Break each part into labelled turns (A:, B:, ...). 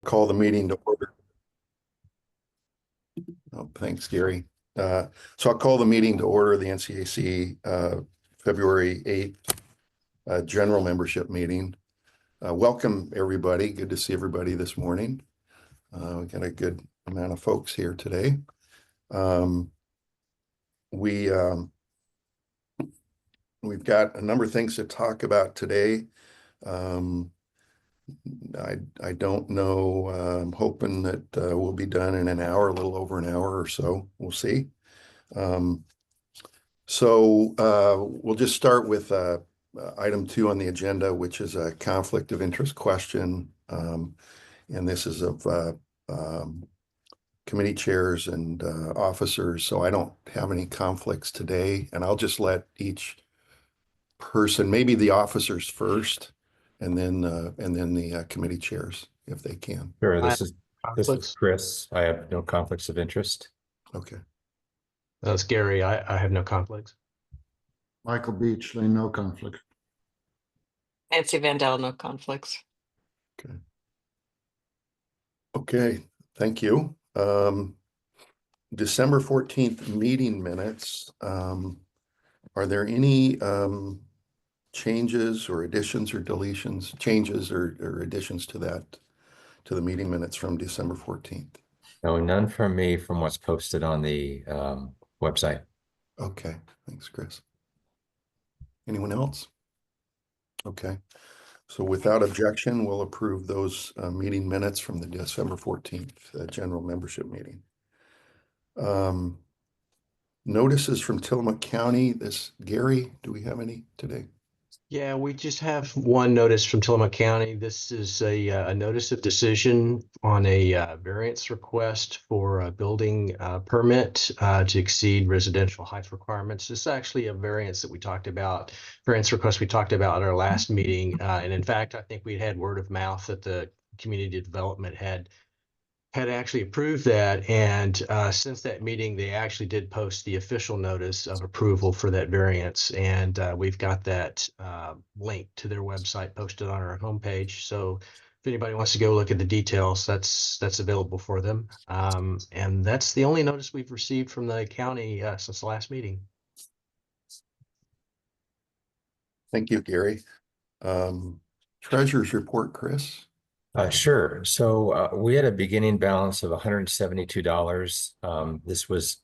A: Call the meeting to order. Oh, thanks, Gary. So I'll call the meeting to order, the NCAC February 8th general membership meeting. Welcome, everybody. Good to see everybody this morning. We got a good amount of folks here today. We've got a number of things to talk about today. I don't know. I'm hoping that we'll be done in an hour, a little over an hour or so. We'll see. We'll just start with item 2 on the agenda, which is a conflict of interest question. And this is of committee chairs and officers. So I don't have any conflicts today, and I'll just let each person, maybe the officers first, and then the committee chairs, if they can.
B: Sure. This is Chris. I have no conflicts of interest.
A: Okay.
C: That's Gary. I have no conflicts.
D: Michael Beachley, no conflict.
E: Nancy Vandell, no conflicts.
A: Okay, thank you. December 14th meeting minutes. Are there any changes or additions or deletions, changes or additions to the meeting minutes from December 14th?
B: No, none from me from what's posted on the website.
A: Okay, thanks, Chris. Anyone else? Okay, so without objection, we'll approve those meeting minutes from the December 14th general membership meeting. Notices from Tillamook County. Gary, do we have any today?
C: Yeah, we just have one notice from Tillamook County. This is a notice of decision on a variance request for a building permit to exceed residential height requirements. This is actually a variance that we talked about, variance request we talked about at our last meeting. And in fact, I think we had word of mouth that the community development had actually approved that. And since that meeting, they actually did post the official notice of approval for that variance. And we've got that link to their website posted on our homepage. So if anybody wants to go look at the details, that's available for them. And that's the only notice we've received from the county since the last meeting.
A: Thank you, Gary. Treasurer's report, Chris.
B: Sure. So we had a beginning balance of $172. This was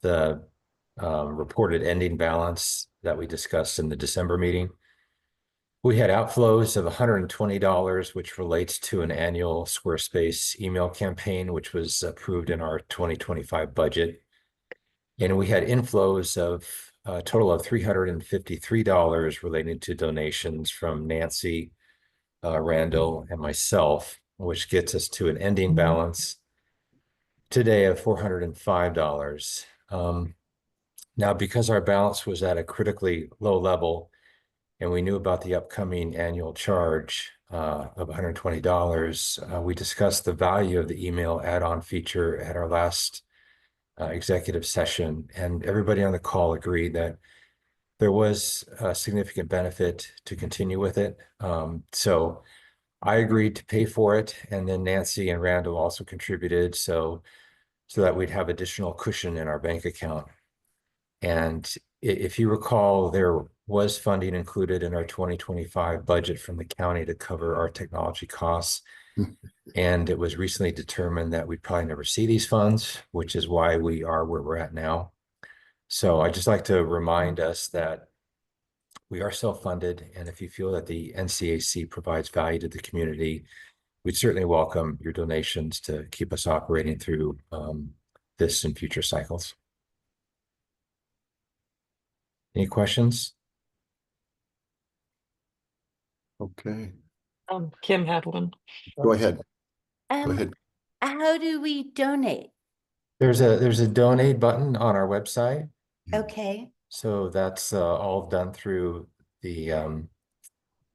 B: the reported ending balance that we discussed in the December meeting. We had outflows of $120, which relates to an annual Squarespace email campaign, which was approved in our 2025 budget. And we had inflows of a total of $353 relating to donations from Nancy, Randall, and myself, which gets us to an ending balance today of $405. Now, because our balance was at a critically low level and we knew about the upcoming annual charge of $120, we discussed the value of the email add-on feature at our last executive session, and everybody on the call agreed that there was a significant benefit to continue with it. So I agreed to pay for it, and then Nancy and Randall also contributed so that we'd have additional cushion in our bank account. And if you recall, there was funding included in our 2025 budget from the county to cover our technology costs. And it was recently determined that we'd probably never see these funds, which is why we are where we're at now. So I'd just like to remind us that we are self-funded, and if you feel that the NCAC provides value to the community, we'd certainly welcome your donations to keep us operating through this and future cycles. Any questions?
A: Okay,
E: Kim had one.
A: go ahead. Go ahead.
F: How do we donate?
B: There's a donate button on our website.
F: Okay.
B: So that's all done through the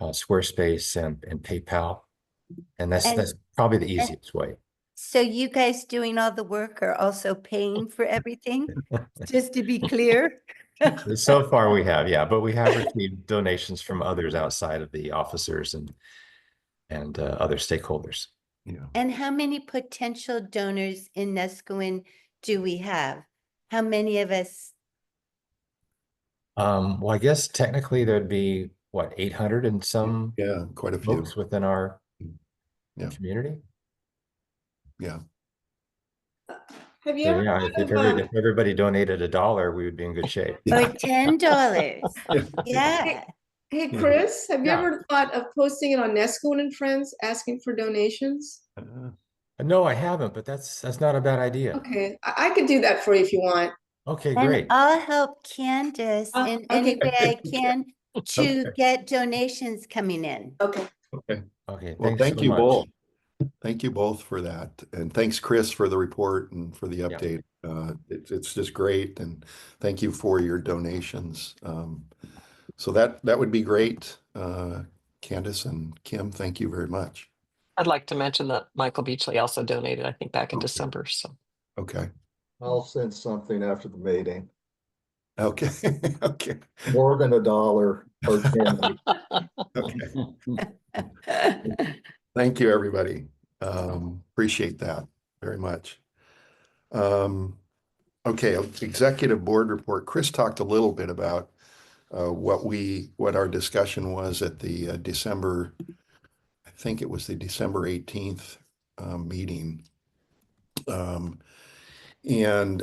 B: Squarespace and PayPal. And that's probably the easiest way.
F: So you guys doing all the work are also paying for everything? Just to be clear?
B: So far we have, yeah, but we have received donations from others outside of the officers and other stakeholders.
A: Yeah.
F: And how many potential donors in Nescoin do we have? How many of us?
B: Well, I guess technically there'd be what, 800 and some
A: Yeah, quite a few.
B: folks within our
A: Yeah.
B: community.
A: Yeah.
G: Have you
B: So
G: ever
B: yeah,
G: thought
B: if
G: of,
B: if everybody donated $1, we would be in good shape.
F: Or $10?
A: Yeah.
F: Yeah.
G: hey, Chris, have you
B: Yeah.
G: ever thought of posting it on Nescoin and Friends, asking for donations?
B: No, I haven't, but that's not a bad idea.
G: Okay, I could do that for you if you want.
B: Okay,
F: And
B: great.
F: I'll help Candace in any
G: okay.
F: way I can to
B: Okay.
F: get donations coming in.
G: Okay.
A: Okay.
B: Okay,
A: Well,
B: thanks
A: thank
B: so
A: you
B: much.
A: both. Thank you both for that. And thanks, Chris, for the report and for the update. It's just great. And thank you for your donations. So that would be great. Candace and Kim, thank you very much.
E: I'd like to mention that Michael Beachley also donated, I think, back in
A: Okay.
E: December. So
A: Okay.
H: I'll send something after the meeting,
A: Okay. Okay.
H: more than $1 or 10.
A: Okay. Thank you, everybody. Appreciate that very much. Okay, executive board report. Chris talked a little bit about what our discussion was at the December, I think it was the December 18th meeting. And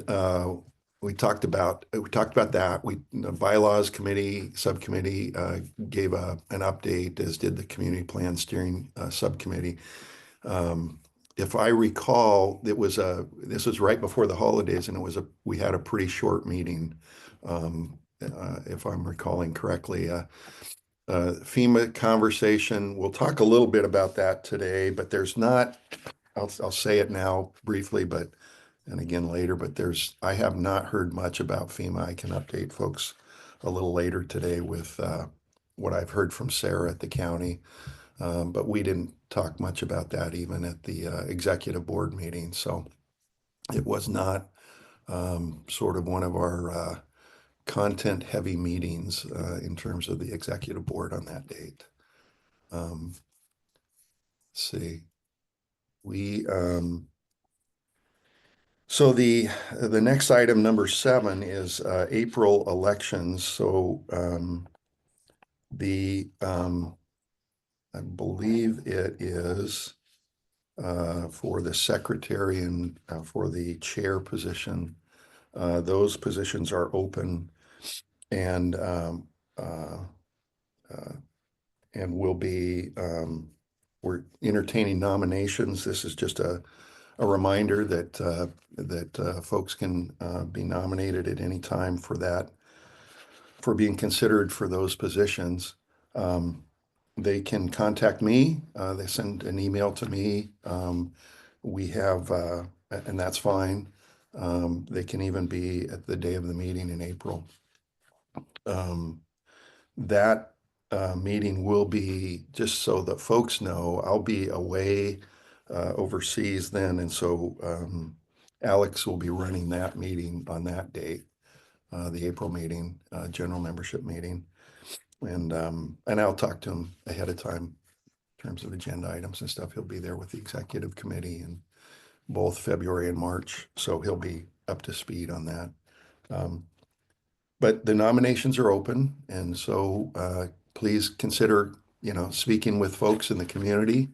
A: we talked about that. The bylaws committee subcommittee gave an update, as did the community plan steering subcommittee. If I recall, this was right before the holidays, and we had a pretty short meeting, if I'm recalling correctly. FEMA conversation. We'll talk a little bit about that today, but there's not. I'll say it now briefly, and again later. But I have not heard much about FEMA. I can update folks a little later today with what I've heard from Sarah at the county. But we didn't talk much about that even at the executive board meeting. So it was not sort of one of our content heavy meetings in terms of the executive board on that date. Let's see. So the next item, number 7, is April elections. So I believe it is for the secretary and for the chair position. Those positions are open and will be, we're entertaining nominations. This is just a reminder that folks can be nominated at any time for being considered for those positions. They can contact me. They send an email to me. We have, and that's fine. They can even be at the day of the meeting in April. That meeting will be, just so that folks know, I'll be away overseas then, and so Alex will be running that meeting on that date, the April meeting, general membership meeting, and I'll talk to him ahead of time in terms of agenda items and stuff. He'll be there with the executive committee in both February and March, so he'll be up to speed on that. But the nominations are open, and so please consider, speaking with folks in the community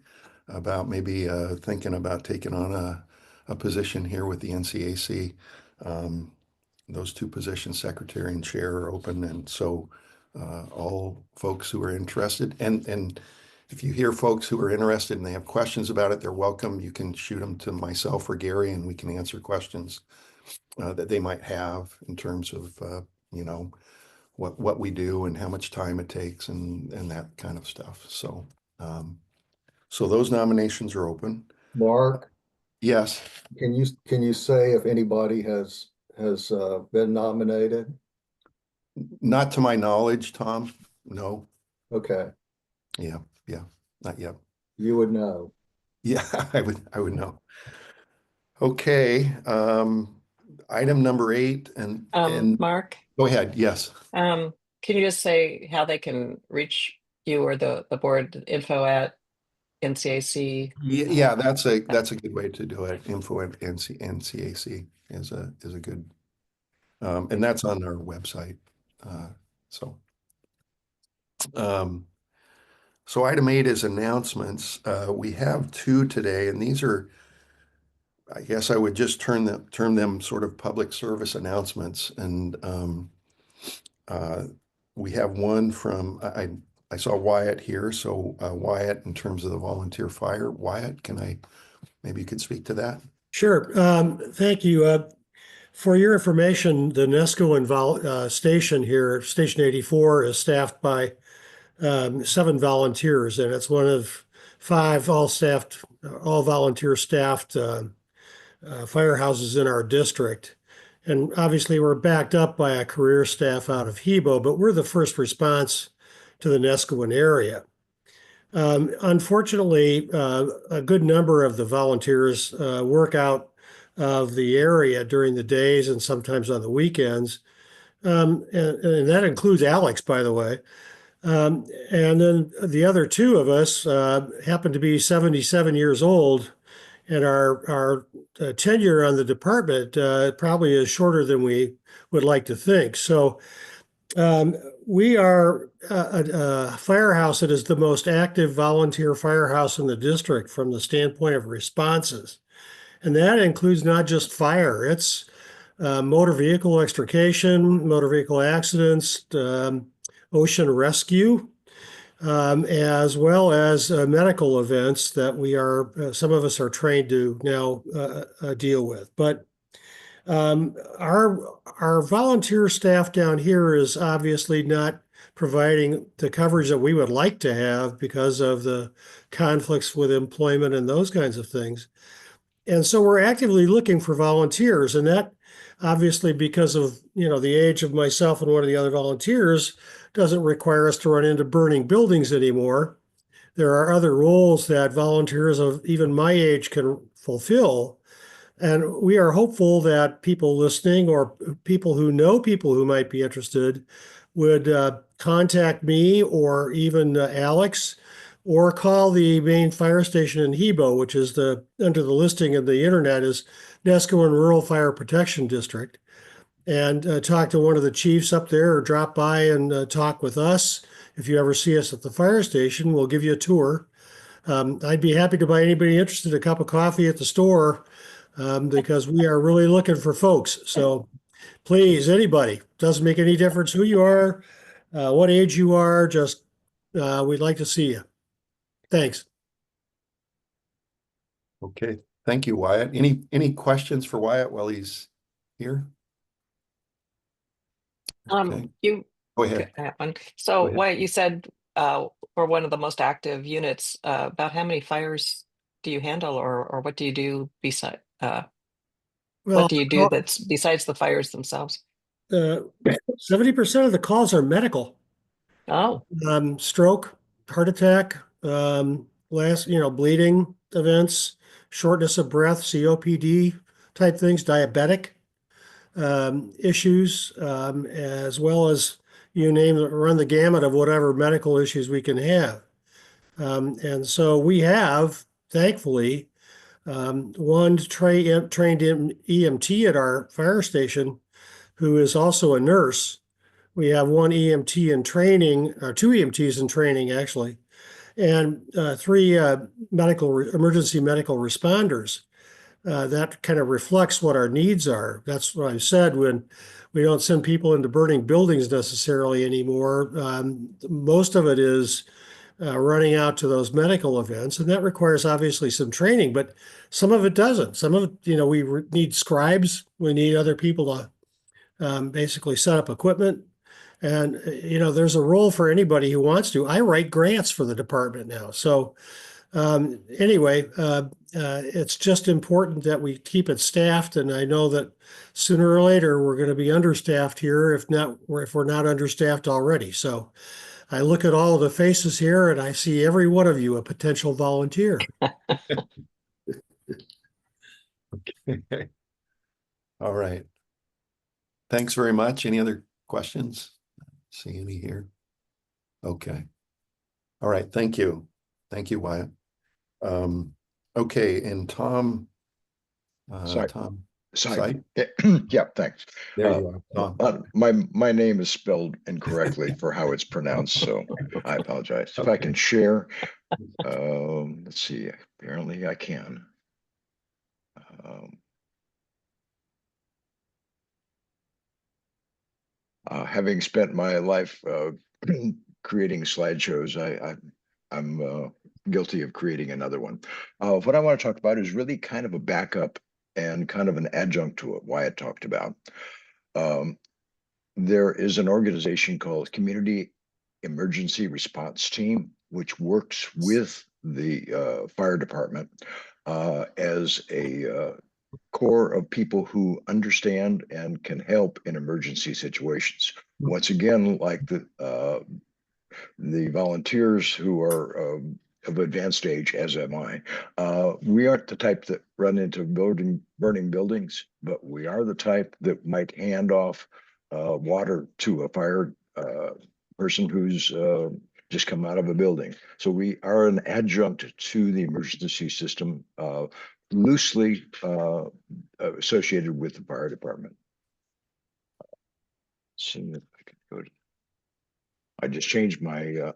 A: about maybe thinking about taking on a position here with the NCAC. Those 2 positions, secretary and chair, are open, and so all folks who are interested, and if you hear folks who are interested and they have questions about it, they're welcome. You can shoot them to myself or Gary, and we can answer questions that they might have in terms of what we do and how much time it takes and that kind of stuff. So so those nominations are open.
H: Mark,
A: Yes.
H: can you say if anybody has been nominated?
A: Not to my knowledge, Tom. No.
H: Okay,
A: Yeah. Not yet.
H: you would know.
A: Yeah, I would know. Okay. Item number 8 and
E: Mark,
A: go ahead. Yes.
E: can you just say how they can reach you or the board info at NCAC?
A: Yeah, that's a good way to do it. Info at NCAC is a good, and that's on our website. So, so item 8 is announcements. We have 2 today, and these are, I guess I would just term them sort of public service announcements. And we have one from, I saw Wyatt here. So Wyatt, in terms of the volunteer fire, Wyatt, maybe you could speak to that?
I: Sure. Thank you. For your information, the Nesco station here, Station 84, is staffed by 7 volunteers, and it's one of 5 all volunteer staffed firehouses in our district. And obviously, we're backed up by a career staff out of Hebo, but we're the first response to the Nescoin area. Unfortunately, a good number of the volunteers work out of the area during the days and sometimes on the weekends. And that includes Alex, by the way. And then the other 2 of us happen to be 77 years old, and our tenure on the department probably is shorter than we would like to think. So we are a firehouse that is the most active volunteer firehouse in the district from the standpoint of responses. And that includes not just fire, it's motor vehicle extrication, motor vehicle accidents, ocean rescue, as well as medical events that some of us are trained to now deal with. But our volunteer staff down here is obviously not providing the coverage that we would like to have because of the conflicts with employment and those kinds of things. And so we're actively looking for volunteers, and that obviously, because of the age of myself and one of the other volunteers, doesn't require us to run into burning buildings anymore. There are other roles that volunteers of even my age can fulfill. And we are hopeful that people listening or people who know people who might be interested would contact me or even Alex, or call the main fire station in Hebo, which is under the listing of the internet is Nescoin Rural Fire Protection District, and talk to one of the chiefs up there, or drop by and talk with us. If you ever see us at the fire station, we'll give you a tour. I'd be happy to buy anybody interested a cup of coffee at the store, because we are really looking for folks. So please, anybody, doesn't make any difference who you are, what age you are, just we'd like to see you. Thanks.
A: Okay, thank you, Wyatt. Any questions for Wyatt while he's here? Okay.
E: You
A: Go ahead.
E: have one.
A: Go
E: So
A: ahead.
E: Wyatt, you said for one of the most active units, about how many fires do you handle, or what do you do beside
I: Well,
E: what do you do that's besides the fires themselves?
I: 70% of the calls are medical.
E: Oh,
I: Stroke, heart attack, bleeding events, shortness of breath, COPD type things, diabetic issues, as well as run the gamut of whatever medical issues we can have. And so we have, thankfully, one trained EMT at our fire station who is also a nurse. We have one EMT in training, or 2 EMTs in training, actually, and 3 emergency medical responders. That kind of reflects what our needs are. That's what I said when we don't send people into burning buildings necessarily anymore. Most of it is running out to those medical events, and that requires obviously some training, but some of it doesn't. Some of it, we need scribes. We need other people to basically set up equipment. And, there's a role for anybody who wants to. I write grants for the department now. So anyway, it's just important that we keep it staffed. And I know that sooner or later, we're going to be understaffed here, if we're not understaffed already. So I look at all of the faces here and I see every one of you a potential volunteer.
A: Okay. All right. Thanks very much. Any other questions? See any here? Okay. All right. Thank you. Thank you, Wyatt. Okay, and Tom,
J: Sorry.
A: Tom,
J: Sorry. Yeah, thanks.
A: there you are, Tom.
J: My name is spelled incorrectly for how it's pronounced, so I apologize. If I can share, let's see, apparently I can. Having spent my life creating slideshows, I'm guilty of creating another one. What I want to talk about is really kind of a backup and kind of an adjunct to what Wyatt talked about. There is an organization called Community Emergency Response Team, which works with the fire department as a core of people who understand and can help in emergency situations. Once again, like the volunteers who are of advanced age, as am I, we aren't the type that run into burning buildings, but we are the type that might hand off water to a fire person who's just come out of a building. So we are an adjunct to the emergency system, loosely associated with the fire department. See if I can go to. I just changed my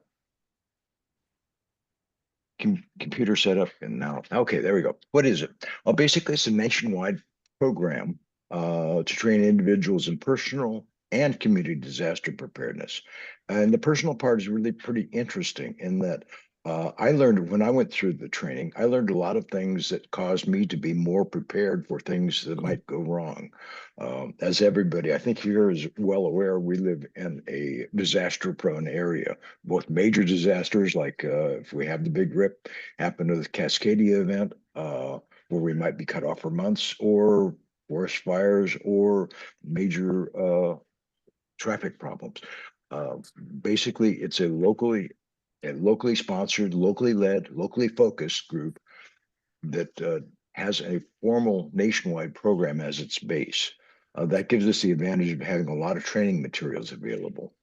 J: computer setup, and now, okay, there we go. What is it? Well, basically, it's a nationwide program to train individuals in personal and community disaster preparedness. And the personal part is really pretty interesting in that I learned when I went through the training, I learned a lot of things that caused me to be more prepared for things that might go wrong. As everybody, I think here is well aware, we live in a disaster-prone area, both major disasters, like if we have the big rip happen to the Cascadia event, where we might be cut off for months, or forest fires, or major traffic problems. Basically, it's a locally sponsored, locally led, locally focused group that has a formal nationwide program as its base. That gives us the advantage of having a lot of training materials available.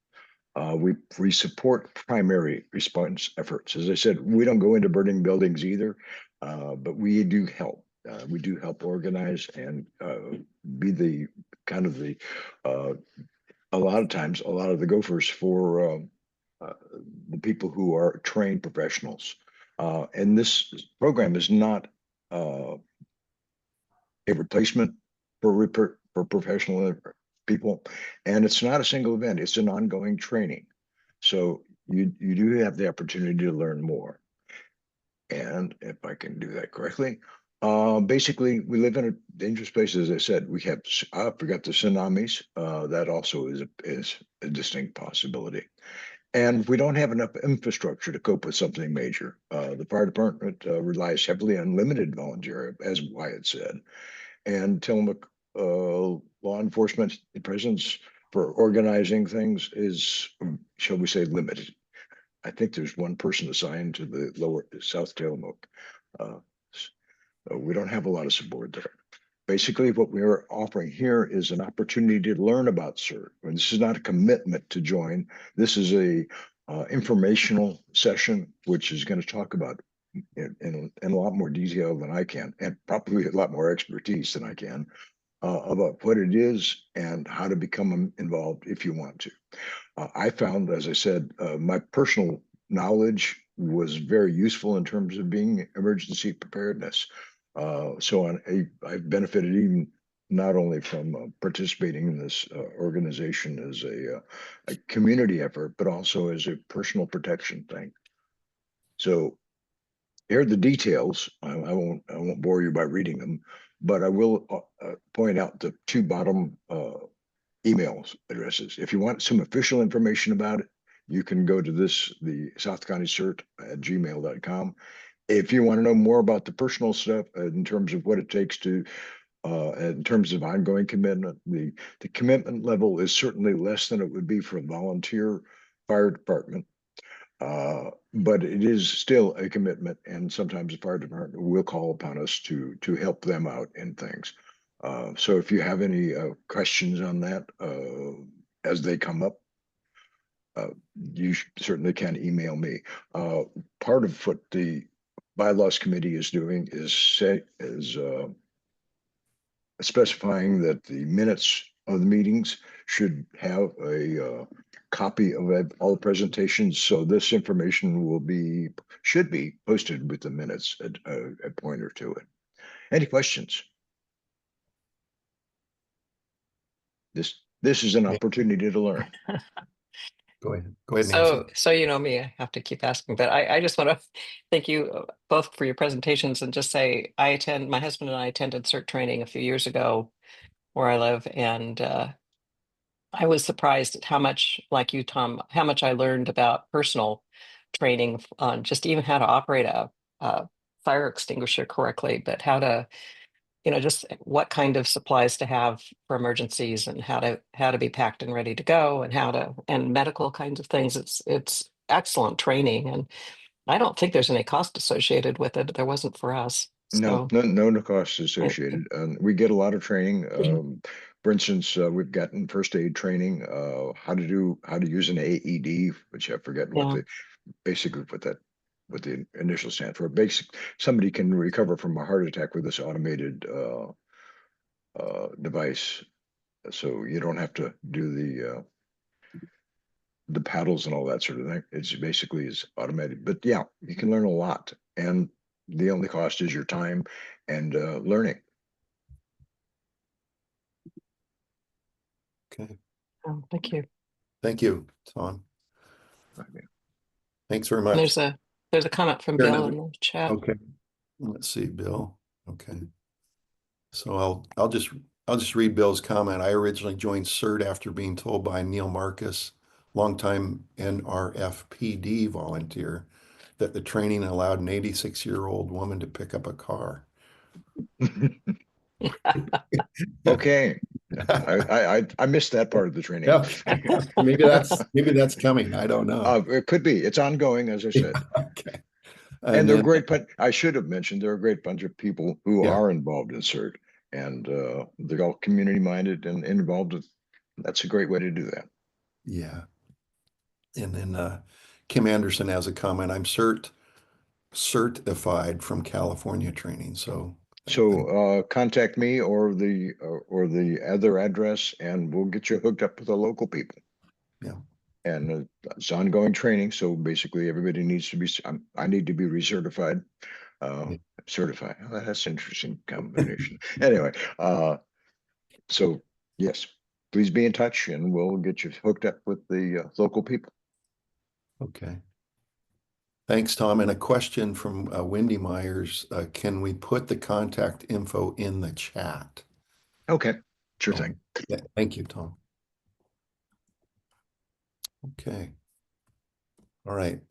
J: We support primary response efforts. As I said, we don't go into burning buildings either, but we do help. We do help organize and be the kind of the a lot of times, a lot of the gophers for the people who are trained professionals. And this program is not a replacement for professional people, and it's not a single event. It's an ongoing training. So you do have the opportunity to learn more. And if I can do that correctly, basically, we live in a dangerous place. As I said, we have, I forgot the tsunamis. That also is a distinct possibility. And we don't have enough infrastructure to cope with something major. The fire department relies heavily on limited volunteer, as Wyatt said. And Tillamook law enforcement presence for organizing things is, shall we say, limited. I think there's one person assigned to the lower South Tillamook. We don't have a lot of support there. Basically, what we are offering here is an opportunity to learn about CERT. And this is not a commitment to join. This is a informational session, which is going to talk about in a lot more detail than I can, and probably a lot more expertise than I can, about what it is and how to become involved if you want to. I found, as I said, my personal knowledge was very useful in terms of being emergency preparedness. So I've benefited even not only from participating in this organization as a community effort, but also as a personal protection thing. So here are the details. I won't bore you by reading them, but I will point out the two bottom emails addresses. If you want some official information about it, you can go to the South County CERT at gmail.com. If you want to know more about the personal stuff in terms of what it takes to, in terms of ongoing commitment, the commitment level is certainly less than it would be for a volunteer fire department. But it is still a commitment, and sometimes the fire department will call upon us to help them out in things. So if you have any questions on that as they come up, you certainly can email me. Part of what the Bylaws Committee is doing is specifying that the minutes of the meetings should have a copy of all the presentations. So this information should be posted with the minutes at a pointer to it. Any questions? This is an opportunity to learn.
A: Go ahead. Go ahead, Nancy.
E: So you know me, I have to keep asking, but I just want to thank you both for your presentations and just say my husband and I attended CERT training a few years ago where I live, and I was surprised at how much, like you, Tom, how much I learned about personal training on just even how to operate a fire extinguisher correctly, but how to, just what kind of supplies to have for emergencies and how to be packed and ready to go and and medical kinds of things. It's excellent training, and I don't think there's any cost associated with it. There wasn't for us.
J: No,
E: So
J: no costs associated. We get a lot of training.
E: Mhm.
J: For instance, we've gotten first aid training, how to use an AED, which I forget
E: yeah.
J: basically what the initial stand for. Somebody can recover from a heart attack with this automated device, so you don't have to do the paddles and all that sort of thing. It's basically is automated. But yeah, you can learn a lot, and the only cost is your time and learning.
A: Okay.
E: Oh, thank you.
A: Thank you, Tom.
J: Okay.
A: Thanks very
E: And
A: much.
E: there's a comment from
A: There
E: Bill
A: another-
E: in the chat.
A: Okay. Let's see, Bill. Okay. So I'll just read Bill's comment. I originally joined CERT after being told by Neil Marcus, longtime NRFPD volunteer, that the training allowed an 86-year-old woman to pick up a car.
J: Okay. I missed that part of the training.
A: Yeah. Maybe that's coming. I don't know.
J: It could be. It's ongoing, as I said.
A: Okay.
J: And they're
A: then-
J: great, but I should have mentioned they're a great bunch of people who
A: Yeah.
J: are involved in CERT, and they're all community minded and involved. That's a great way to do that.
A: Yeah. And then Kim Anderson has a comment. I'm certified from California training. So
J: Contact me or the other address, and we'll get you hooked up with the local people.
A: Yeah.
J: And it's ongoing training. So basically, everybody needs to be. I need to be recertified. Certified. Oh, that's an interesting combination. Anyway, so yes, please be in touch, and we'll get you hooked up with the local people.
A: Okay. Thanks, Tom. And a question from Wendy Myers. Can we put the contact info in the chat?
J: Okay, sure thing.
A: Yeah, thank you, Tom. Okay. All right.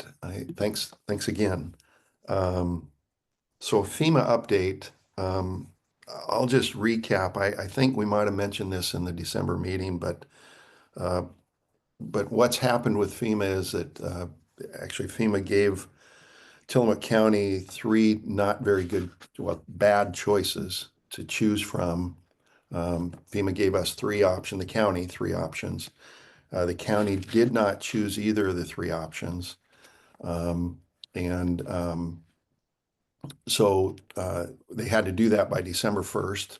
A: Thanks again. So FEMA update. I'll just recap. I think we might have mentioned this in the December meeting, but what's happened with FEMA is that actually FEMA gave Tillamook County three not very good, well, bad choices to choose from. FEMA gave us three options, the county, three options. The county did not choose either of the three options. So they had to do that by December 1st.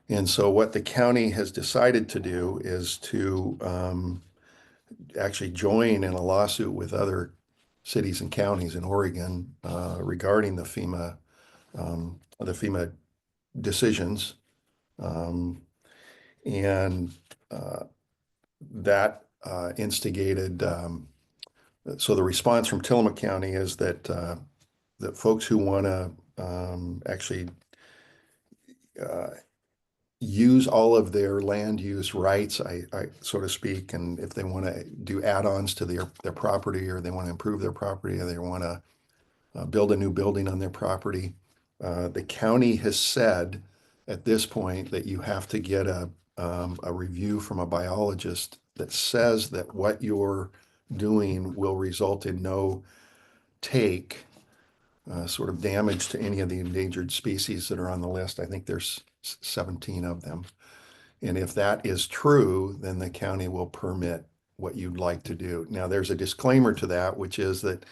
A: And so what the county has decided to do is to actually join in a lawsuit with other cities and counties in Oregon regarding the FEMA decisions. That instigated, so the response from Tillamook County is that that folks who want to actually use all of their land use rights, I so to speak, and if they want to do add-ons to their property, or they want to improve their property, or they want to build a new building on their property, the county has said at this point that you have to get a review from a biologist that says that what you're doing will result in no sort of damage to any of the endangered species that are on the list. I think there's 17 of them. And if that is true, then the county will permit what you'd like to do. Now, there's a disclaimer to that, which is that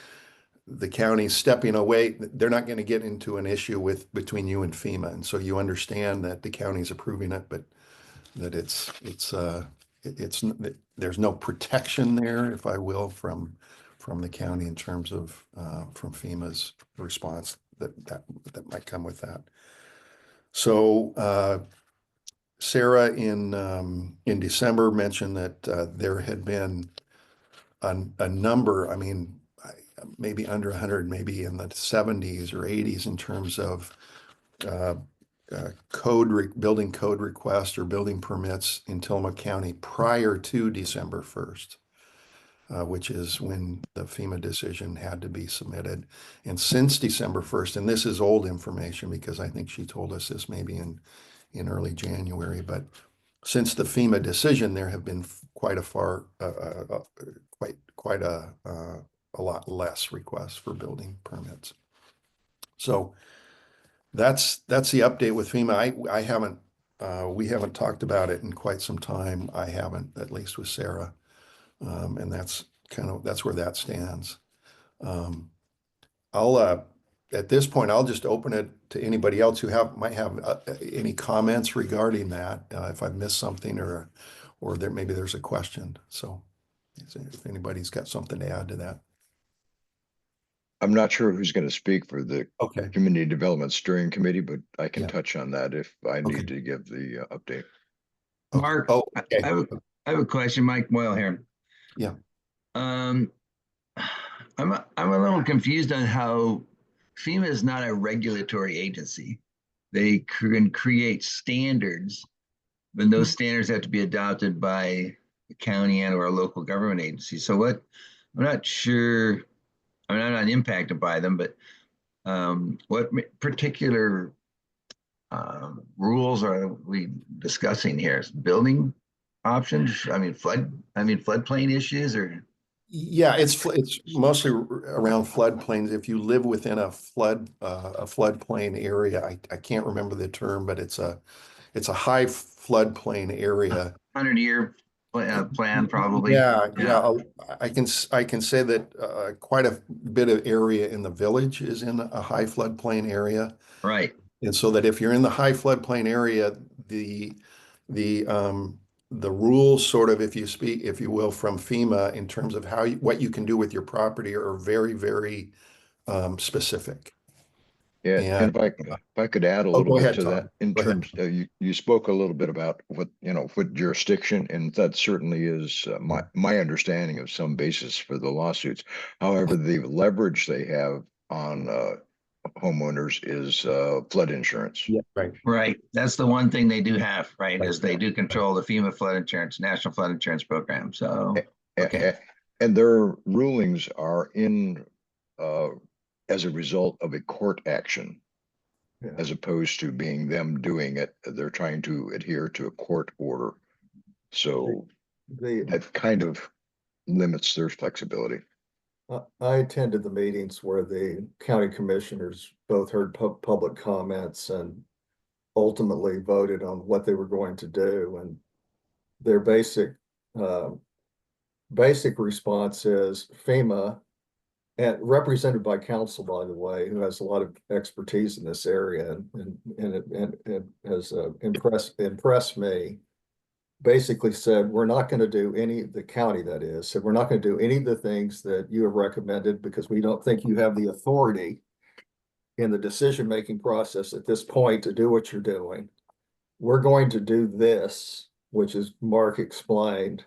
A: the county stepping away, they're not going to get into an issue between you and FEMA. And so you understand that the county's approving it, but that there's no protection there, if I will, from the county in terms of from FEMA's response that might come with that. So Sarah in December mentioned that there had been a number, I mean, maybe under 100, maybe in the 70s or 80s in terms of building code requests or building permits in Tillamook County prior to December 1st, which is when the FEMA decision had to be submitted. And since December 1st, and this is old information because I think she told us this maybe in early January, but since the FEMA decision, there have been quite a lot less requests for building permits. So that's the update with FEMA. I haven't we haven't talked about it in quite some time. I haven't, at least with Sarah, and that's where that stands. I'll at this point I'll just open it to anybody else who might have any comments regarding that. If I've missed something or maybe there's a question. So if anybody's got something to add to that.
J: I'm not sure who's going to speak for the
A: Okay.
J: Community Development Steering Committee, but I can
A: Yeah.
J: touch on that if I
A: Okay.
J: need to give the update.
K: Mark,
A: okay.
K: I have a question, Mike Moyle here.
A: Yeah.
K: I'm a little confused on how FEMA is not a regulatory agency. They can create standards, but those standards have to be adopted by the county and or a local government agency. So I'm not sure, I mean, I'm not impacted by them, but what particular rules are we discussing here? Building options? I mean, floodplain issues or?
A: Yeah, it's mostly around floodplains. If you live within a floodplain area, I can't remember the term, but it's a high floodplain area.
K: 100-year plan, probably.
A: Yeah. I can say that quite a bit of area in the village is in a high floodplain area.
K: Right.
A: And so that if you're in the high floodplain area, the rules sort of, if you will, from FEMA in terms of what you can do with your property are very, very specific.
J: Yeah, and if I could add a little bit to that in terms, you spoke a little bit about what jurisdiction, and that certainly is my understanding of some basis for the lawsuits. However, the leverage they have on homeowners is flood insurance.
A: Yeah, right.
K: Right. That's the one thing they do have, right? Is they do control the FEMA flood insurance, National Flood Insurance Program. So, okay.
J: And their rulings are in as a result of a court action, as opposed to being them doing it. They're trying to adhere to a court order. So that kind of limits their flexibility.
H: I attended the meetings where the county commissioners both heard public comments and ultimately voted on what they were going to do. And their basic response is FEMA, and represented by council, by the way, who has a lot of expertise in this area and it has impressed me. Basically said, we're not going to do the county that is, said, we're not going to do any of the things that you have recommended because we don't think you have the authority in the decision-making process at this point to do what you're doing. We're going to do this, which is Mark explained.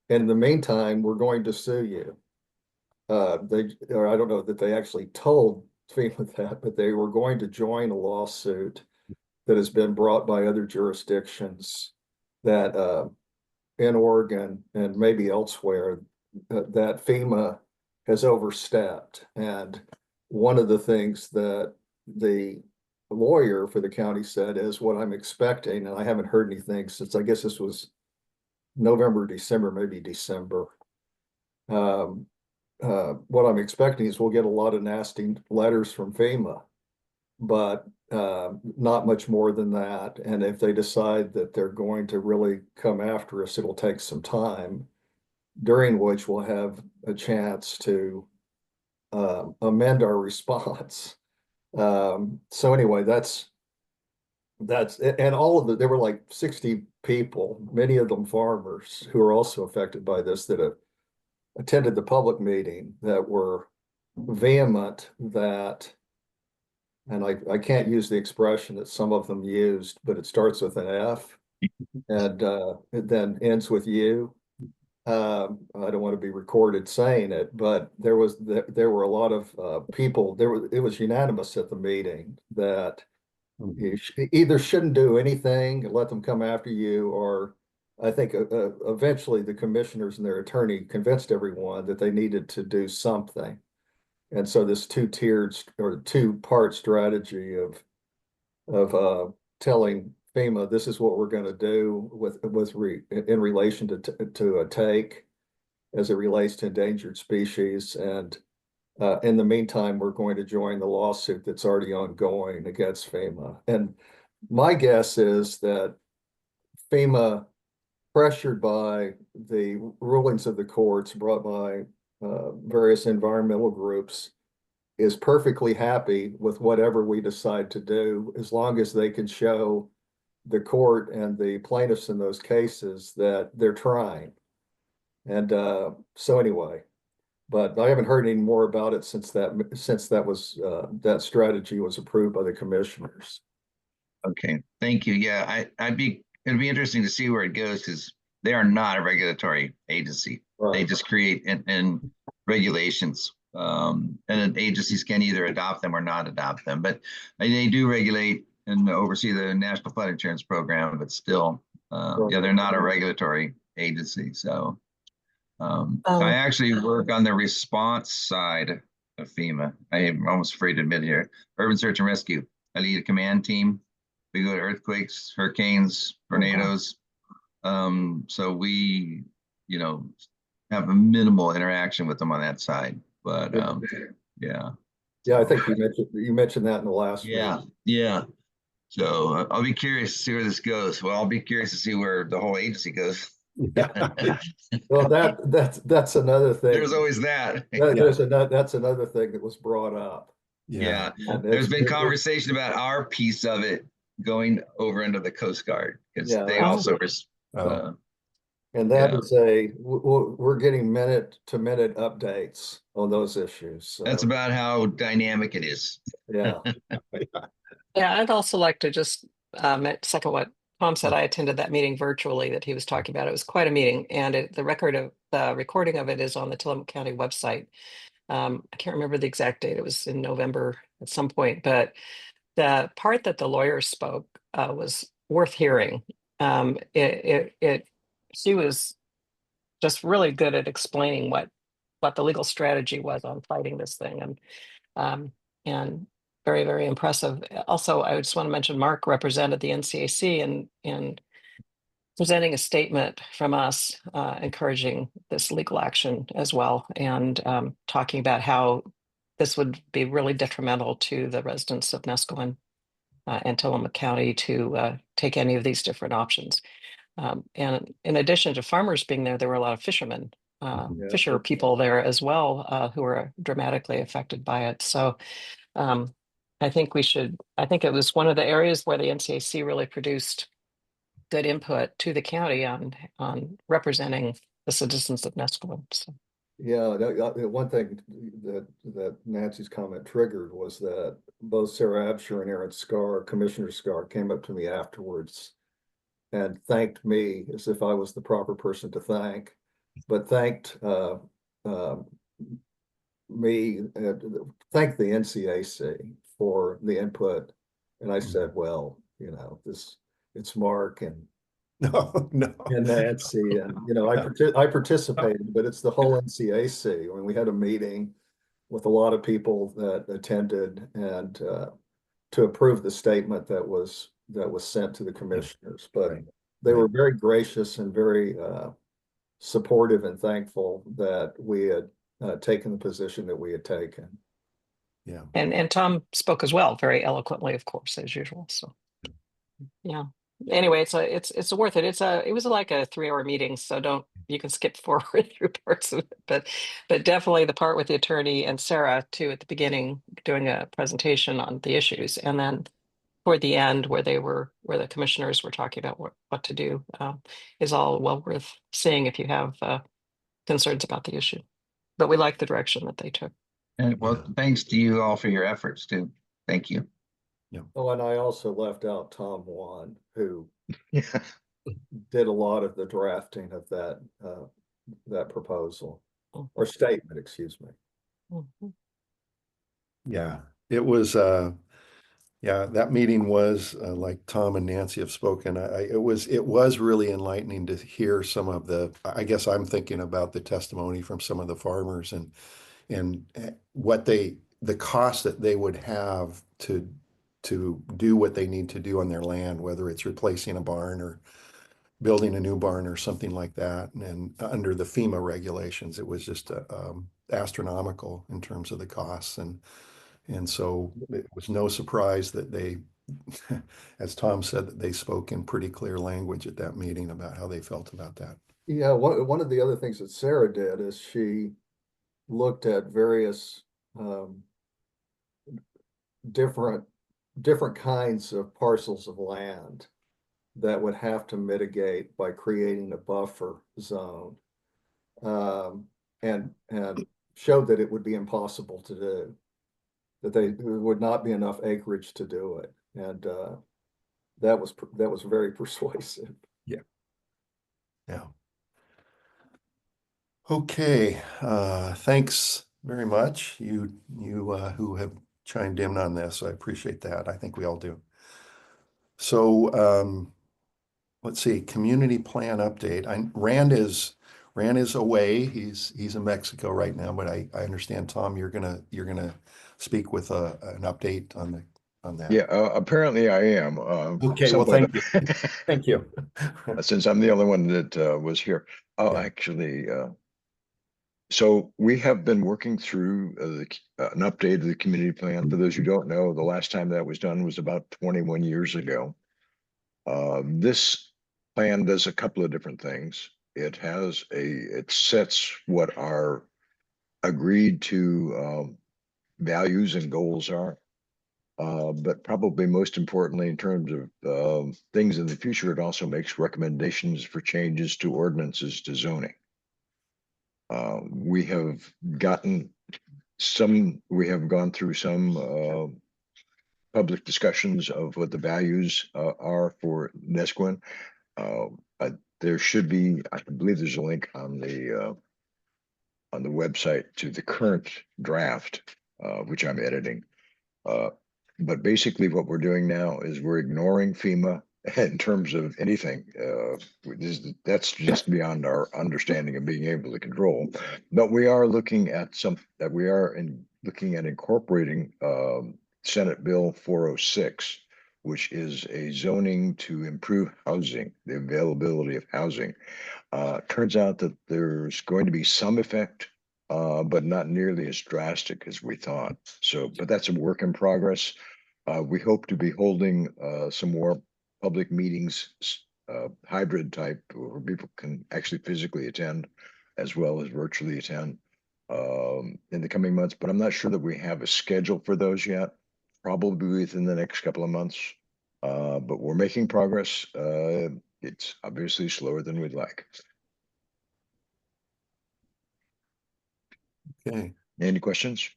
H: And in the meantime, we're going to sue you. I don't know that they actually told FEMA that, but they were going to join a lawsuit that has been brought by other jurisdictions that in Oregon and maybe elsewhere that FEMA has overstepped. And one of the things that the lawyer for the county said is what I'm expecting, and I haven't heard anything since, I guess this was November, December, maybe December. What I'm expecting is we'll get a lot of nasty letters from FEMA, but not much more than that. And if they decide that they're going to really come after us, it'll take some time, during which we'll have a chance to amend our response. So anyway, and all of there were like 60 people, many of them farmers, who are also affected by this, that have attended the public meeting, that were vehement that, and I can't use the expression that some of them used, but it starts with an F and it then ends with U. I don't want to be recorded saying it, but there were a lot of people. It was unanimous at the meeting that you either shouldn't do anything and let them come after you, or I think eventually the commissioners and their attorney convinced everyone that they needed to do something. And so this two-tiered or two-part strategy of telling FEMA, this is what we're going to do in relation to a take as it relates to endangered species. And in the meantime, we're going to join the lawsuit that's already ongoing against FEMA. And my guess is that FEMA, pressured by the rulings of the courts brought by various environmental groups, is perfectly happy with whatever we decide to do, as long as they can show the court and the plaintiffs in those cases that they're trying. And so anyway, but I haven't heard any more about it since that strategy was approved by the commissioners.
K: Okay, thank you. Yeah, it'd be interesting to see where it goes, because they are not a regulatory agency.
H: Right.
K: They just create and regulations, and agencies can either adopt them or not adopt them. But they do regulate and oversee the National Flood Insurance Program, but still, yeah, they're not a regulatory agency. So I actually work on the response side of FEMA. I am almost afraid to admit here. Urban Search and Rescue. I lead a command team. We go to earthquakes, hurricanes, tornadoes. So we, have a minimal interaction with them on that side. But yeah.
H: Yeah, I think you mentioned that in the last meeting.
K: Yeah. So I'll be curious to see where this goes. Well, I'll be curious to see where the whole agency goes.
H: Well, that's another thing.
K: There's always that.
H: That's another thing that was brought up.
K: Yeah. There's been conversation about our piece of it going over into the Coast Guard, because they also
H: and that is we're getting minute-to-minute updates on those issues. So.
K: That's about how dynamic it is.
H: Yeah.
E: Yeah, I'd also like to just second what Tom said. I attended that meeting virtually that he was talking about. It was quite a meeting, and the recording of it is on the Tillamook County website. I can't remember the exact date. It was in November at some point, but the part that the lawyer spoke was worth hearing. She was just really good at explaining what the legal strategy was on fighting this thing, and very, very impressive. Also, I just want to mention Mark represented the NCAC in presenting a statement from us encouraging this legal action as well, and talking about how this would be really detrimental to the residents of Nescoin and Tillamook County to take any of these different options. And in addition to farmers being there, there were a lot of fishermen, fisher people there as well, who were dramatically affected by it. So I think it was one of the areas where the NCAC really produced good input to the county on representing the citizens of Nescoin. So.
H: Yeah, one thing that Nancy's comment triggered was that both Sarah Absher and Aaron Scar, Commissioner Scar, came up to me afterwards and thanked me as if I was the proper person to thank, but thanked me, thanked the NCAC for the input. And I said, well, it's Mark and Nancy, and I participated, but it's the whole NCAC. I mean, we had a meeting with a lot of people that attended, and to approve the statement that was sent to the commissioners. But they were very gracious and very supportive and thankful that we had taken the position that we had taken.
A: Yeah.
E: And Tom spoke as well, very eloquently, of course, as usual. So yeah. Anyway, it's worth it. It was like a 3-hour meeting, so you can skip forward through parts of it, but definitely the part with the attorney and Sarah too at the beginning doing a presentation on the issues, and then toward the end where the commissioners were talking about what to do is all well worth seeing if you have concerns about the issue. But we like the direction that they took.
K: And well, thanks to you all for your efforts too. Thank you.
H: Oh, and I also left out Tom Wan, who
J: Yeah.
H: did a lot of the drafting of that proposal or statement, excuse me.
E: Mhm.
A: Yeah, it was, yeah, that meeting was, like Tom and Nancy have spoken, it was really enlightening to hear some of I guess I'm thinking about the testimony from some of the farmers and the cost that they would have to do what they need to do on their land, whether it's replacing a barn or building a new barn or something like that. And under the FEMA regulations, it was just astronomical in terms of the costs. And so it was no surprise that they, as Tom said, that they spoke in pretty clear language at that meeting about how they felt about that.
H: Yeah, one of the other things that Sarah did is she looked at various different kinds of parcels of land that would have to mitigate by creating a buffer zone, and showed that it would be impossible to do, that there would not be enough acreage to do it, and that was very persuasive.
A: Yeah. Okay, thanks very much. You who have chimed in on this, I appreciate that. I think we all do. So let's see, community plan update. Rand is away. He's in Mexico right now, but I understand, Tom, you're gonna speak with an update on that.
J: Yeah, apparently I am.
A: Okay, well,
J: somewhat.
A: thank you. Thank you.
J: Since I'm the only one that was here. Oh,
A: Yeah.
J: actually, so we have been working through an update of the community plan. For those who don't know, the last time that was done was about 21 years ago. This plan does a couple of different things. It sets what our agreed to values and goals are. But probably most importantly, in terms of things in the future, it also makes recommendations for changes to ordinances to zoning. We have gone through some public discussions of what the values are for Nesquin. There should be, I believe there's a link on the website to the current draft, which I'm editing. But basically what we're doing now is we're ignoring FEMA in terms of anything. That's just beyond our understanding of being able to control. But we are looking at looking at incorporating Senate Bill 406, which is a zoning to improve housing, the availability of housing. Turns out that there's going to be some effect, but not nearly as drastic as we thought. So, but that's a work in progress. We hope to be holding some more public meetings, hybrid type, where people can actually physically attend as well as virtually attend in the coming months. But I'm not sure that we have a schedule for those yet, probably within the next couple of months. But we're making progress. It's obviously slower than we'd like.
A: Okay.
J: Any questions?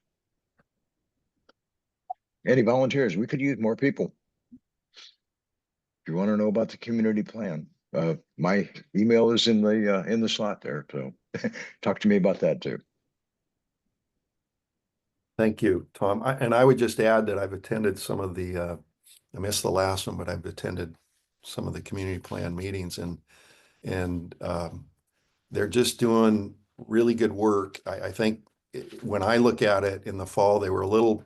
J: Any volunteers? We could use more people. If you want to know about the community plan, my email is in the slot there. So talk to me about that too.
A: Thank you, Tom. And I would just add that I've attended some of the, I missed the last one, but I've attended some of the community plan meetings and they're just doing really good work. I think when I look at it in the fall, they were a little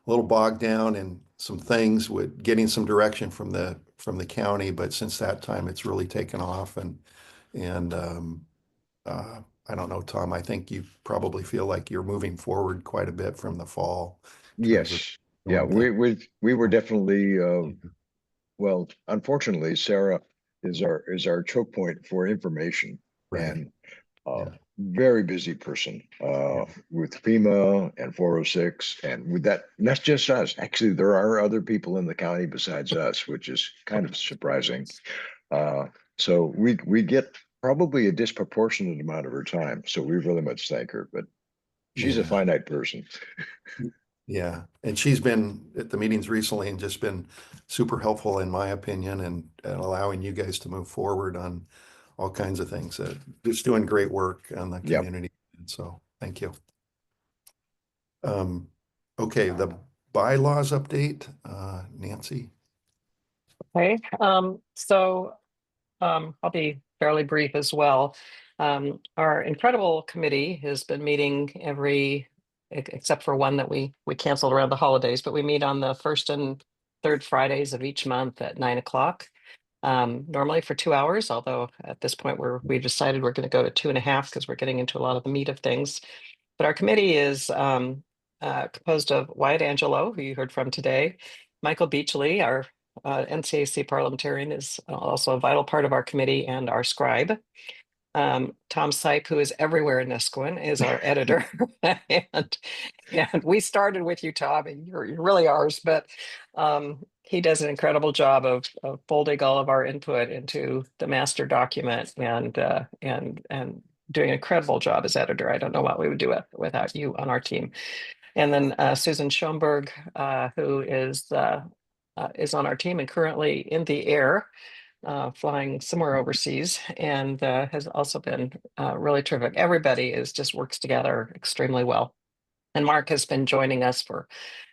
A: bogged down in some things with getting some direction from the county, but since that time, it's really taken off and I don't know, Tom, I think you probably feel like you're moving forward quite a bit from the fall.
J: Yes. Yeah, we were definitely well, unfortunately, Sarah is our choke point for information.
A: Right.
J: and
A: Yeah.
J: very busy person with FEMA and 406, and with that, and that's just us. Actually, there are other people in the county besides us, which is kind of surprising. So we get probably a disproportionate amount of her time. So we really much thank her, but she's a
A: Yeah.
J: finite person.
A: Yeah, and she's been at the meetings recently and just been super helpful in my opinion and allowing you guys to move forward on all kinds of things. Just doing great work on the
J: Yep.
A: community. And so thank you. Okay, the bylaws update, Nancy.
E: Okay, I'll be fairly brief as well. Our incredible committee has been meeting except for one that we canceled around the holidays, but we meet on the first and third Fridays of each month at 9 o'clock. Normally for 2 hours, although at this point we've decided we're going to go to 2.5 because we're getting into a lot of the meat of things. But our committee is composed of Wyatt Angelo, who you heard from today, Michael Beachley, our NCAC parliamentarian, is also a vital part of our committee, and our scribe. Tom Sype, who is everywhere in Nisquin, is our editor. and we started with you, Tom, and you're really ours, but he does an incredible job of folding all of our input into the master document and doing an incredible job as editor. I don't know what we would do without you on our team. And then Susan Schoenberg, who is on our team and currently in the air, flying somewhere overseas, and has also been really terrific. Everybody just works together extremely well. And Mark has been joining us for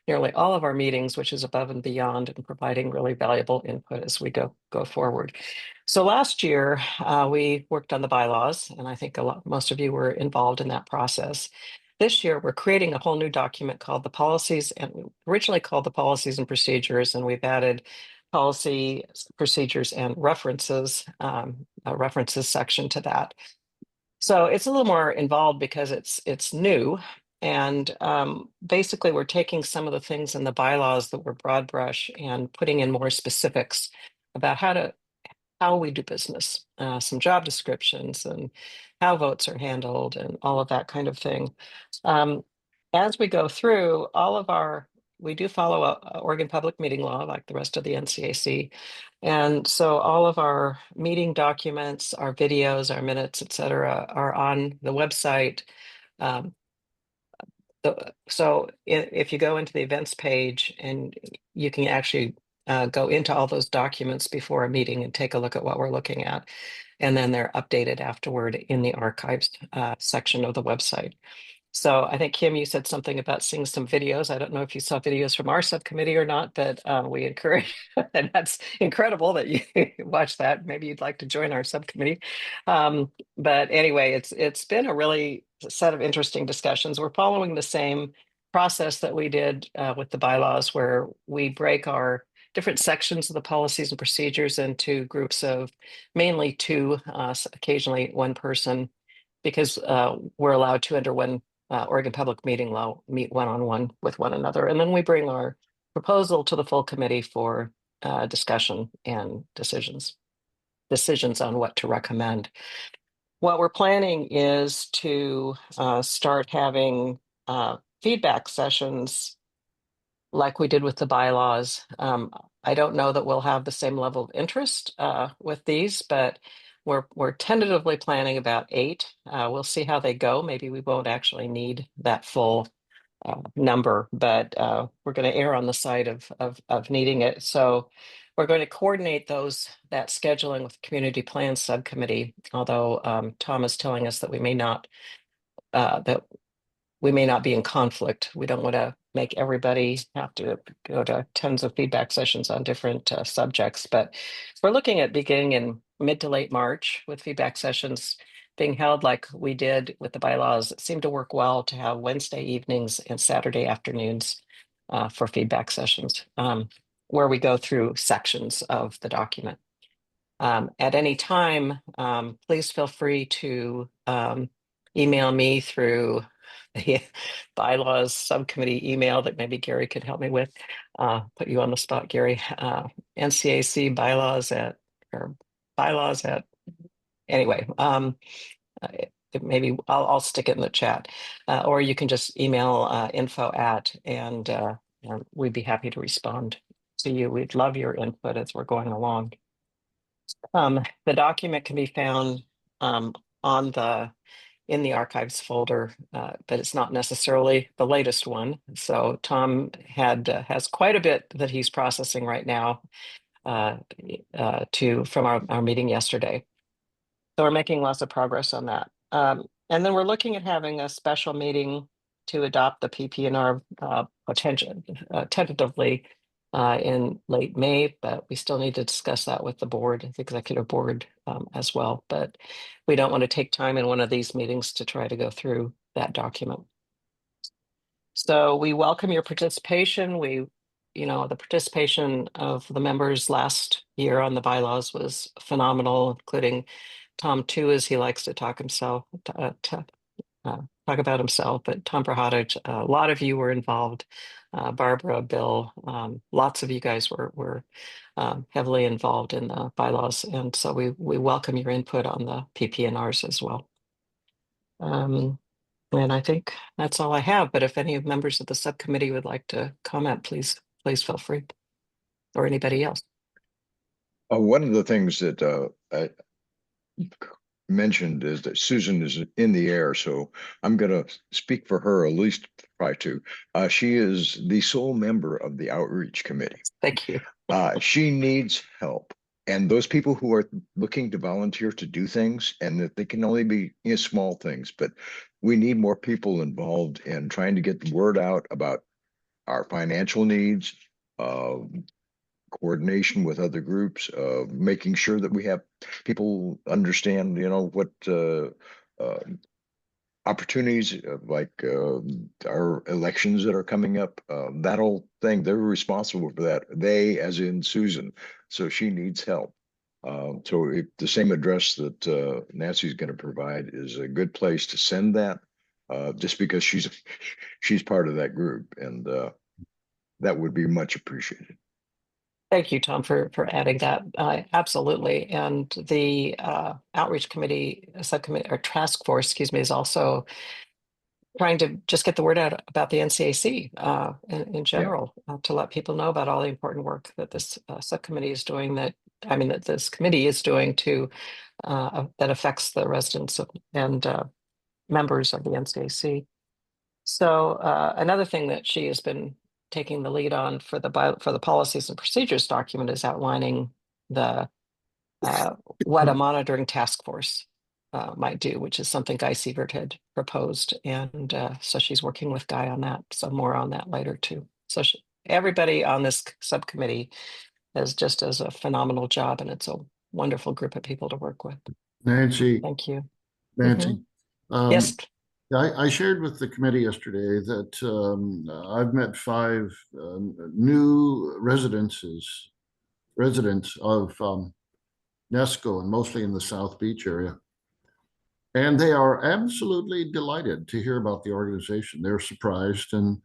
E: nearly all of our meetings, which is above and beyond, and providing really valuable input as we go forward. So last year, we worked on the bylaws, and I think most of you were involved in that process. This year, we're creating a whole new document called the policies, and originally called the policies and procedures, and we've added policy, procedures, and references, a references section to that. So it's a little more involved because it's new. And basically, we're taking some of the things in the bylaws that were broad brush and putting in more specifics about how we do business, some job descriptions and how votes are handled and all of that kind of thing. As we go through, we do follow Oregon Public Meeting Law like the rest of the NCAC. And so all of our meeting documents, our videos, our minutes, et cetera, are on the website. So if you go into the events page, and you can actually go into all those documents before a meeting and take a look at what we're looking at. And then they're updated afterward in the archives section of the website. So I think, Kim, you said something about seeing some videos. I don't know if you saw videos from our subcommittee or not, but we encourage, and that's incredible that you watch that. Maybe you'd like to join our subcommittee. But anyway, it's been a really set of interesting discussions. We're following the same process that we did with the bylaws, where we break our different sections of the policies and procedures into groups of mainly two, occasionally one person, because we're allowed to, under one Oregon Public Meeting Law, meet one-on-one with one another. And then we bring our proposal to the full committee for discussion and decisions on what to recommend. What we're planning is to start having feedback sessions like we did with the bylaws. I don't know that we'll have the same level of interest with these, but we're tentatively planning about 8. We'll see how they go. Maybe we won't actually need that full number, but we're going to err on the side of needing it. So we're going to coordinate that scheduling with the Community Plan Subcommittee, although Tom is telling us that we may not be in conflict. We don't want to make everybody have to go to tons of feedback sessions on different subjects, but we're looking at beginning in mid to late March with feedback sessions being held like we did with the bylaws. It seemed to work well to have Wednesday evenings and Saturday afternoons for feedback sessions, where we go through sections of the document. At any time, please feel free to email me through the bylaws subcommittee email that maybe Gary could help me with. Put you on the spot, Gary. NCAC bylaws at anyway, maybe I'll stick it in the chat, or you can just email info at, and we'd be happy to respond to you. We'd love your input as we're going along. The document can be found on in the archives folder, but it's not necessarily the latest one. So Tom has quite a bit that he's processing right now from our meeting yesterday. So we're making lots of progress on that. And then we're looking at having a special meeting to adopt the PP&R tentatively in late May, but we still need to discuss that with the board, the executive board as well. But we don't want to take time in one of these meetings to try to go through that document. So we welcome your participation. The participation of the members last year on the bylaws was phenomenal, including Tom too, as he likes to talk about himself, but Tom Brahadich, a lot of you were involved. Barbara, Bill, lots of you guys were heavily involved in the bylaws, and so we welcome your input on the PP&Rs as well. And I think that's all I have. But if any members of the subcommittee would like to comment, please feel free, or anybody else.
J: One of the things that I mentioned is that Susan is in the air, so I'm going to speak for her, at least try to. She is the sole member of the outreach committee.
E: Thank you.
J: She needs help. And those people who are looking to volunteer to do things, and that they can only be small things, but we need more people involved in trying to get the word out about our financial needs, coordination with other groups, making sure that we have people understand, what opportunities like our elections that are coming up, that whole thing. They're responsible for that. They, as in Susan, so she needs help. So if the same address that Nancy's going to provide is a good place to send that, just because she's part of that group, and that would be much appreciated.
E: Thank you, Tom, for adding that. Absolutely. And the outreach committee, subcommittee, or task force, excuse me, is also trying to just get the word out about the NCAC in general, to let people know about all the important work that this subcommittee is doing, that this committee is doing that affects the residents and members of the NCAC. So another thing that she has been taking the lead on for the policies and procedures document is outlining what a monitoring task force might do, which is something Guy Sievert had proposed. And so she's working with Guy on that. So more on that later too. So everybody on this subcommittee does a phenomenal job, and it's a wonderful group of people to work with.
D: Nancy.
E: Thank you.
D: Nancy.
E: Yes.
D: I shared with the committee yesterday that I've met 5 new residents of Nesco, and mostly in the South Beach area. And they are absolutely delighted to hear about the organization. They're surprised, and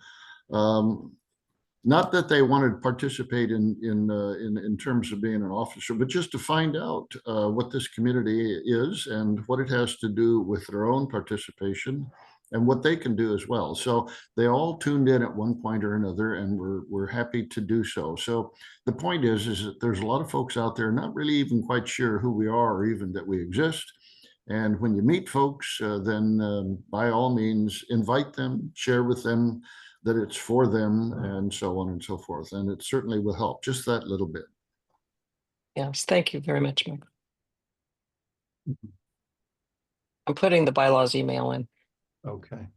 D: not that they wanted to participate in terms of being an officer, but just to find out what this community is and what it has to do with their own participation and what they can do as well. So they all tuned in at one point or another, and we're happy to do so. So the point is that there's a lot of folks out there not really even quite sure who we are or even that we exist. And when you meet folks, then by all means, invite them, share with them that it's for them, and so on and so forth. And it certainly will help, just that little bit.
E: Yes, thank you very much, Mike. I'm putting the bylaws email in.
A: Okay.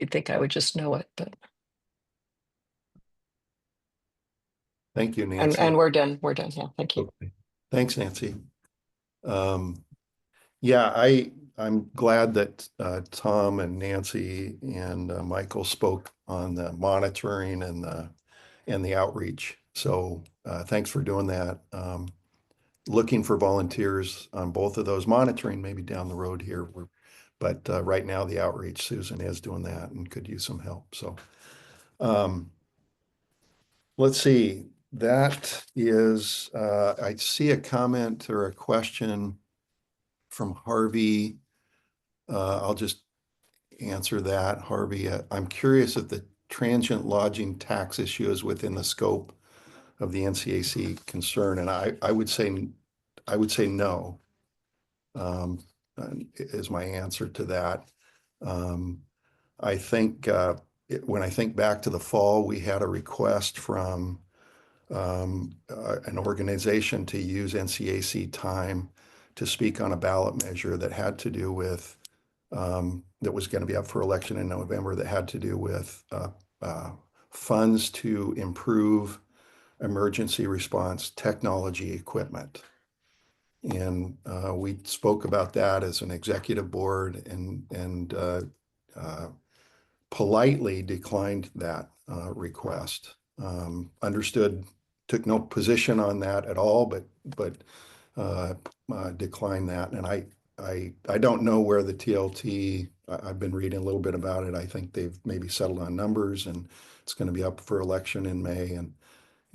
E: You'd think I would just know it, but.
A: Thank you, Nancy.
E: And we're done. We're done. Yeah, thank you.
A: Okay. Thanks, Nancy. Yeah, I'm glad that Tom and Nancy and Michael spoke on the monitoring and the outreach. So thanks for doing that. Looking for volunteers on both of those. Monitoring maybe down the road here, but right now the outreach, Susan is doing that and could use some help. So let's see. That is, I see a comment or a question from Harvey. I'll just answer that, Harvey. I'm curious if the transient lodging tax issue is within the scope of the NCAC concern, and I would say no. Is my answer to that. I think when I think back to the fall, we had a request from an organization to use NCAC time to speak on a ballot measure that had to do with that was going to be up for election in November, that had to do with funds to improve emergency response technology equipment. And we spoke about that as an executive board and politely declined that request. Understood, took no position on that at all, but declined that. And I don't know where the TLT, I've been reading a little bit about it. I think they've maybe settled on numbers, and it's going to be up for election in May. And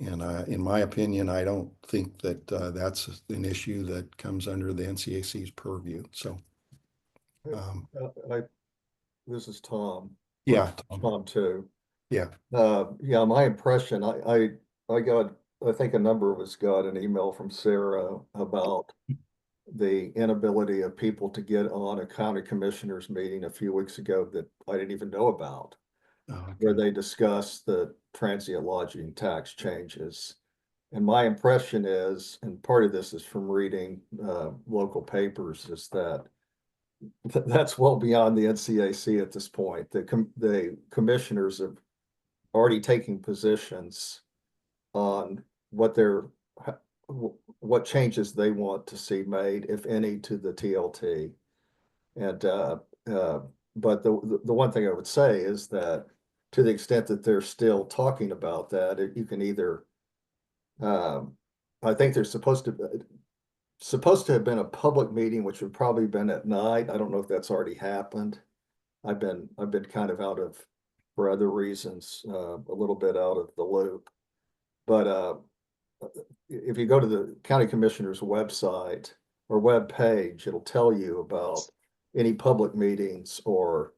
A: in my opinion, I don't think that that's an issue that comes under the NCAC's purview. So,
H: This is Tom.
A: yeah,
H: Tom too.
A: Yeah.
H: Yeah, my impression, I got, I think a number of us got an email from Sarah about the inability of people to get on a county commissioners meeting a few weeks ago that I didn't even know about, where they discussed the transient lodging tax changes. And my impression is, and part of this is from reading local papers, is that that's well beyond the NCAC at this point. The commissioners are already taking positions on what changes they want to see made, if any, to the TLT. And but the one thing I would say is that to the extent that they're still talking about that, you can either I think there's supposed to have been a public meeting, which would probably been at night. I don't know if that's already happened. I've been kind of out of, for other reasons, a little bit out of the loop. But if you go to the county commissioner's website or web page, it'll tell you about any public meetings or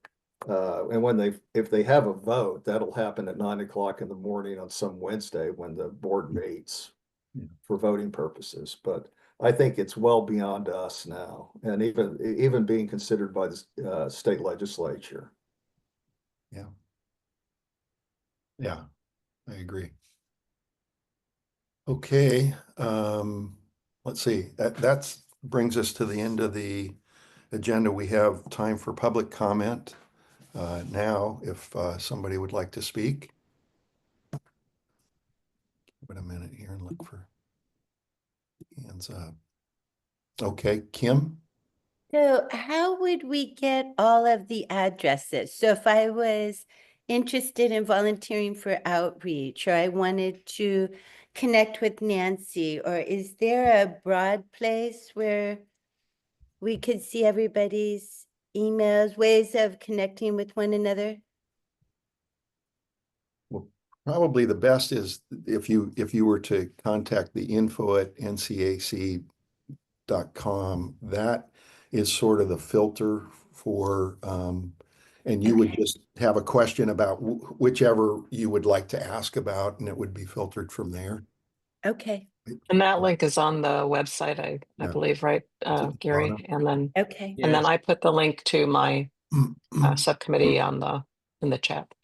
H: and when if they have a vote, that'll happen at 9 o'clock in the morning on some Wednesday when the board meets for voting purposes. But I think it's well beyond us now, and even being considered by the state legislature.
A: Yeah. Yeah, I agree. Okay, let's see. That brings us to the end of the agenda. We have time for public comment now, if somebody would like to speak. Give it a minute here and look for hands up. Okay, Kim?
F: So how would we get all of the addresses? So if I was interested in volunteering for outreach, or I wanted to connect with Nancy, or is there a broad place where we could see everybody's emails, ways of connecting with one another?
A: Well, probably the best is if you were to contact the info@ncac.com, that is sort of the filter for, and you would just have a question about whichever you would like to ask about, and it would be filtered from there.
F: Okay.
E: And that link is on the website, I
A: Yeah.
E: believe, right, Gary?
A: bottom.
E: And then
F: Okay.
E: and then I put the link to my subcommittee in the chat,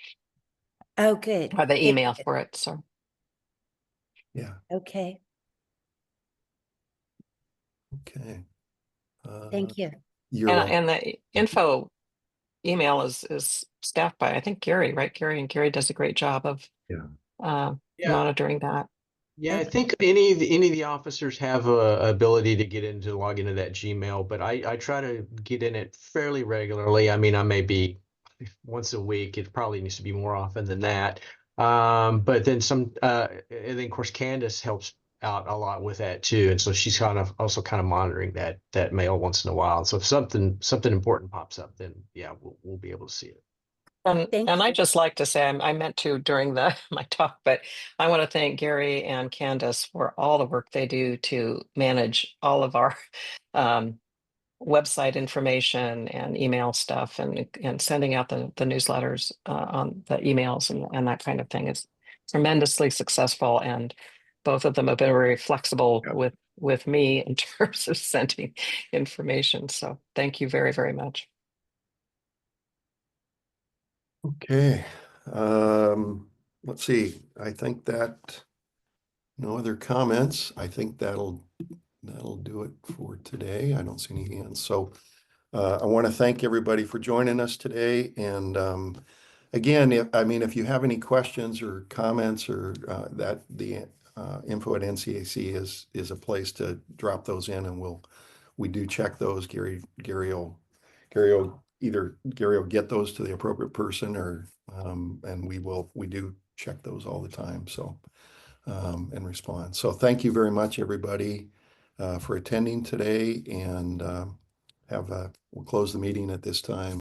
F: Oh, good.
E: or the
F: Thank
E: email
F: you.
E: for it. So
A: Yeah,
F: Okay.
A: okay.
F: Thank you.
A: You're welcome.
E: and the info email is staffed by, I think, Gary, right? And Gary does a great job of
C: Yeah.
E: monitoring that.
C: Yeah, I think any of the officers have a ability to get into log into that Gmail, but I try to get in it fairly regularly. I mean, I may be once a week. It probably needs to be more often than that. But then and then of course Candace helps out a lot with that too, and so she's kind of monitoring that mail once in a while. So if something important pops up, then yeah, we'll be able to see it.
F: Thank
E: And I
F: you.
E: just like to say, I meant to during my talk, but I want to thank Gary and Candace for all the work they do to manage all of our website information and email stuff and sending out the newsletters on the emails and that kind of thing is tremendously successful. And both of them have been very flexible
J: Yep.
E: with me in terms of sending information. So thank you very, very much.
A: Okay, let's see. I think that no other comments. I think that'll do it for today. I don't see any hands. So I want to thank everybody for joining us today. And again, if you have any questions or comments or that the info at NCAC is a place to drop those in, and we do check those. Gary will get those to the appropriate person, or and we do check those all the time. So and respond. So thank you very much, everybody, for attending today, and we'll close the meeting at this time.